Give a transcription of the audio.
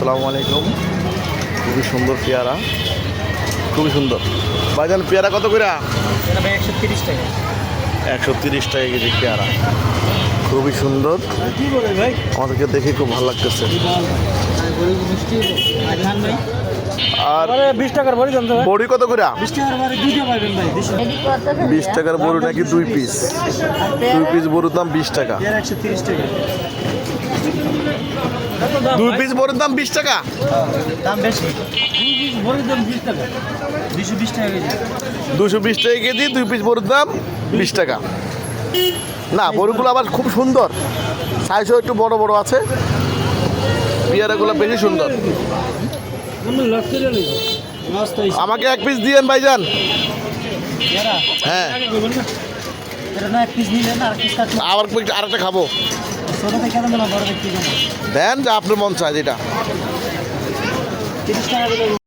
আসসালামু আলাইকুম। খুবই সুন্দর পেয়ারা, খুবই সুন্দর। ভাইজান পেয়ারা কত করে? 130 টাকা। 130 টাকা কেজি পেয়ারা, খুবই সুন্দর। কি বলে ভাই? আমাদেরকে দেখে খুব ভালো লাগতেছে। আর 20 টাকার বড়ি দাম তো ভাই। বড়ি কত করে? 20 টাকার বড়ি দুইটা পাবেন ভাই। 20 টাকার বড়ি নাকি 2 পিস? 2 পিস বড়ির দাম 20 টাকা। 130 টাকা। 2 পিস বড়ির দাম 20 টাকা। দাম বেশি। বড়ির দাম 20 টাকা। 220 টাকা কেজি। 220 টাকা কেজি, 2 পিস বড়ির দাম 20 টাকা। না, বড়িগুলো আবার খুব সুন্দর, সাইজও একটু বড় বড় আছে। পেয়ারাগুলো বেশি সুন্দর। আমাকে 1 পিস দিয়েন ভাইজান। হ্যাঁ, আবার আরেকটা খাবো। দেন যা আপনার মন চায় যেটা।